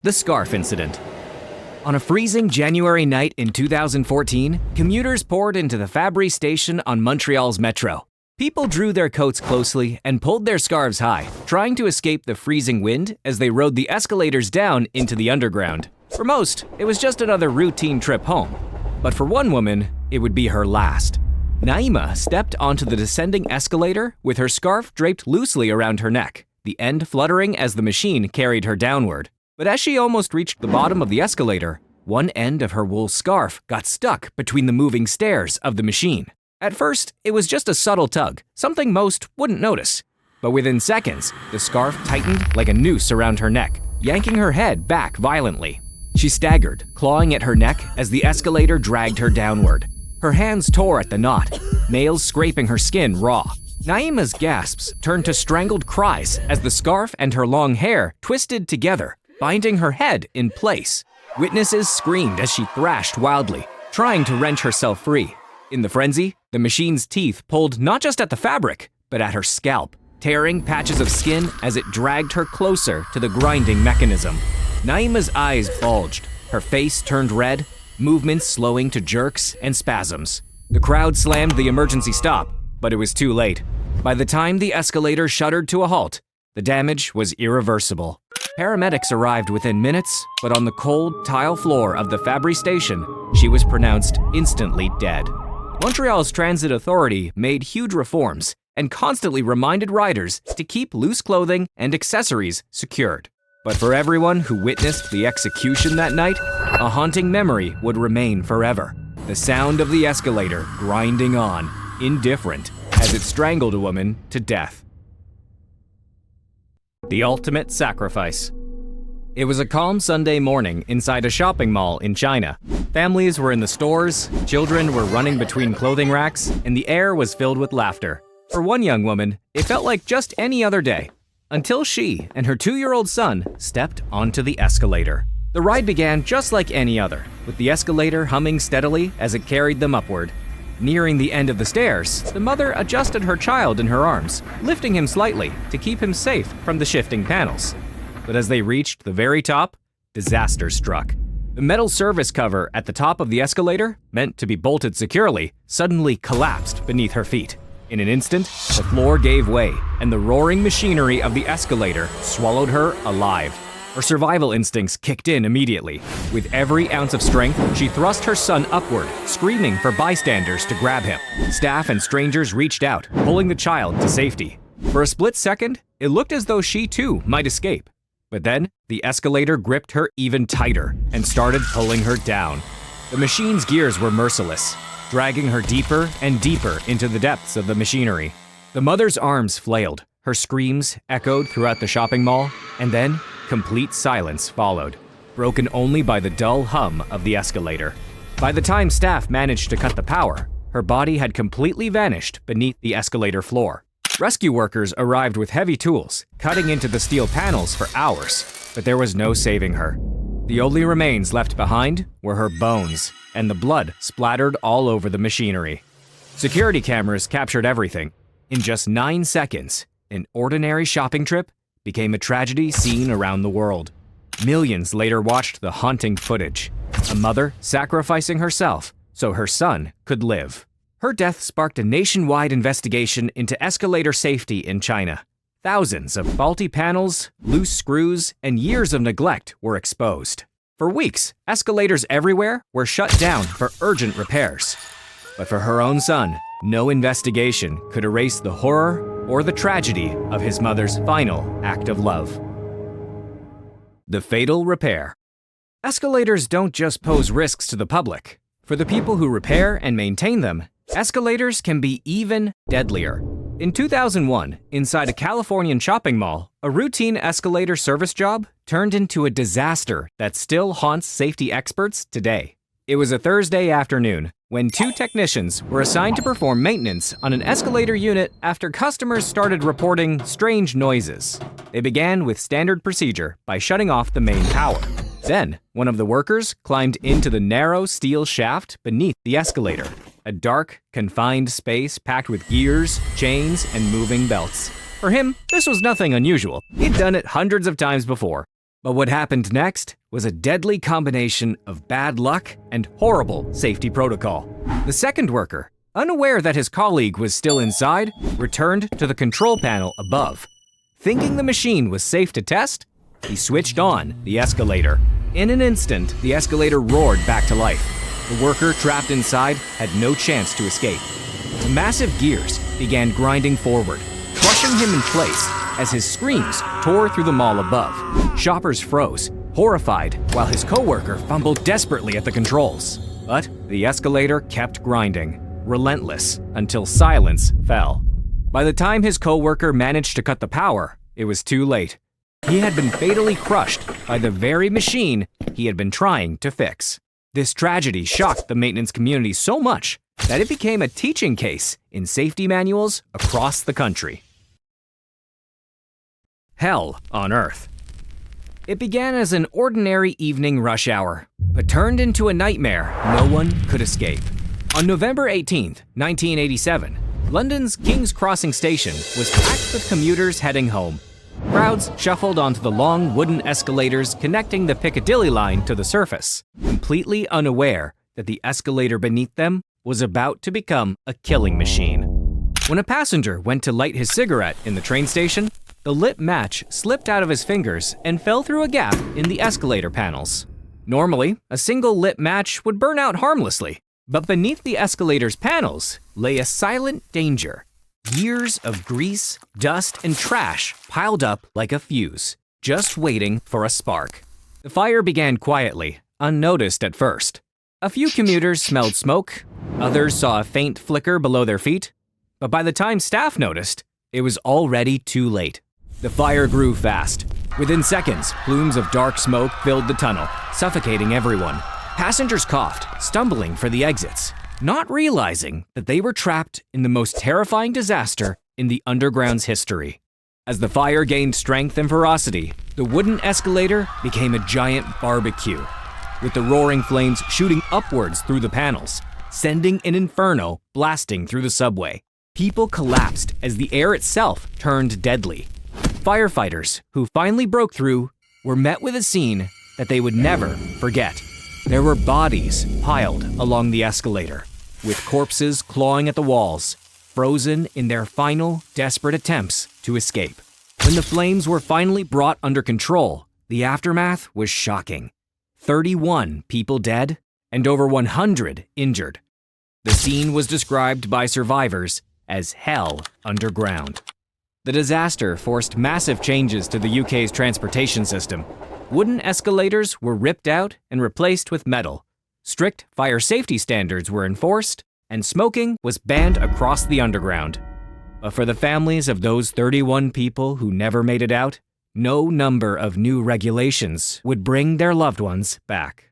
The Scarf Incident. On a freezing January night in 2014, commuters poured into the Fabry station on Montreal's metro. People drew their coats closely and pulled their scarves high, trying to escape the freezing wind as they rode the escalators down into the underground. For most, it was just another routine trip home. But for one woman, it would be her last. Naima stepped onto the descending escalator with her scarf draped loosely around her neck, the end fluttering as the machine carried her downward. But as she almost reached the bottom of the escalator, one end of her wool scarf got stuck between the moving stairs of the machine. At first, it was just a subtle tug, something most wouldn't notice. But within seconds, the scarf tightened like a noose around her neck, yanking her head back violently. She staggered, clawing at her neck as the escalator dragged her downward. Her hands tore at the knot, nails scraping her skin raw. Naima's gasps turned to strangled cries as the scarf and her long hair twisted together, binding her head in place. Witnesses screamed as she thrashed wildly, trying to wrench herself free. In the frenzy, the machine's teeth pulled not just at the fabric, but at her scalp, tearing patches of skin as it dragged her closer to the grinding mechanism. Naima's eyes bulged, her face turned red, movements slowing to jerks and spasms. The crowd slammed the emergency stop, but it was too late. By the time the escalator shuddered to a halt, the damage was irreversible. Paramedics arrived within minutes, but on the cold tile floor of the Fabry station, she was pronounced instantly dead. Montreal's transit authority made huge reforms and constantly reminded riders to keep loose clothing and accessories secured. But for everyone who witnessed the execution that night, a haunting memory would remain forever. The sound of the escalator grinding on, indifferent, as it strangled a woman to death. The ultimate sacrifice. It was a calm Sunday morning inside a shopping mall in China. Families were in the stores, children were running between clothing racks, and the air was filled with laughter. For one young woman, it felt like just any other day, until she and her 2-year-old son stepped onto the escalator. The ride began just like any other, with the escalator humming steadily as it carried them upward. Nearing the end of the stairs, the mother adjusted her child in her arms, lifting him slightly to keep him safe from the shifting panels. But as they reached the very top, disaster struck. The metal service cover at the top of the escalator, meant to be bolted securely, suddenly collapsed beneath her feet. In an instant, the floor gave way, and the roaring machinery of the escalator swallowed her alive. Her survival instincts kicked in immediately. With every ounce of strength, she thrust her son upward, screaming for bystanders to grab him. Staff and strangers reached out, pulling the child to safety. For a split second, it looked as though she too might escape. But then, the escalator gripped her even tighter and started pulling her down. The machine's gears were merciless, dragging her deeper and deeper into the depths of the machinery. The mother's arms flailed, her screams echoed throughout the shopping mall, and then complete silence followed, broken only by the dull hum of the escalator. By the time staff managed to cut the power, her body had completely vanished beneath the escalator floor. Rescue workers arrived with heavy tools, cutting into the steel panels for hours, but there was no saving her. The only remains left behind were her bones, and the blood splattered all over the machinery. Security cameras captured everything. In just 9 seconds, an ordinary shopping trip became a tragedy seen around the world. Millions later watched the haunting footage, a mother sacrificing herself so her son could live. Her death sparked a nationwide investigation into escalator safety in China. Thousands of faulty panels, loose screws, and years of neglect were exposed. For weeks, escalators everywhere were shut down for urgent repairs. But for her own son, no investigation could erase the horror or the tragedy of his mother's final act of love. The fatal repair. Escalators don't just pose risks to the public. For the people who repair and maintain them, escalators can be even deadlier. In 2001, inside a Californian shopping mall, a routine escalator service job turned into a disaster that still haunts safety experts today. It was a Thursday afternoon when 2 technicians were assigned to perform maintenance on an escalator unit after customers started reporting strange noises. They began with standard procedure by shutting off the main power. Then, one of the workers climbed into the narrow steel shaft beneath the escalator, a dark, confined space packed with gears, chains, and moving belts. For him, this was nothing unusual. He'd done it hundreds of times before. But what happened next was a deadly combination of bad luck and horrible safety protocol. The second worker, unaware that his colleague was still inside, returned to the control panel above. Thinking the machine was safe to test, he switched on the escalator. In an instant, the escalator roared back to life. The worker trapped inside had no chance to escape. The massive gears began grinding forward, crushing him in place as his screams tore through the mall above. Shoppers froze, horrified, while his coworker fumbled desperately at the controls. But the escalator kept grinding, relentless, until silence fell. By the time his coworker managed to cut the power, it was too late. He had been fatally crushed by the very machine he had been trying to fix. This tragedy shocked the maintenance community so much that it became a teaching case in safety manuals across the country. Hell on Earth. It began as an ordinary evening rush hour, but turned into a nightmare no one could escape. On November 18, 1987, London's King's Crossing station was packed with commuters heading home. Crowds shuffled onto the long wooden escalators connecting the Piccadilly line to the surface, completely unaware that the escalator beneath them was about to become a killing machine. When a passenger went to light his cigarette in the train station, the lit match slipped out of his fingers and fell through a gap in the escalator panels. Normally, a single lit match would burn out harmlessly, but beneath the escalator's panels lay a silent danger. Years of grease, dust, and trash piled up like a fuse, just waiting for a spark. The fire began quietly, unnoticed at first. A few commuters smelled smoke, others saw a faint flicker below their feet, but by the time staff noticed, it was already too late. The fire grew fast. Within seconds, plumes of dark smoke filled the tunnel, suffocating everyone. Passengers coughed, stumbling for the exits, not realizing that they were trapped in the most terrifying disaster in the underground's history. As the fire gained strength and ferocity, the wooden escalator became a giant barbecue, with the roaring flames shooting upwards through the panels, sending an inferno blasting through the subway. People collapsed as the air itself turned deadly. Firefighters, who finally broke through, were met with a scene that they would never forget. There were bodies piled along the escalator, with corpses clawing at the walls, frozen in their final, desperate attempts to escape. When the flames were finally brought under control, the aftermath was shocking. 31 people dead and over 100 injured. The scene was described by survivors as hell underground. The disaster forced massive changes to the UK's transportation system. Wooden escalators were ripped out and replaced with metal. Strict fire safety standards were enforced, and smoking was banned across the underground. But for the families of those 31 people who never made it out, no number of new regulations would bring their loved ones back.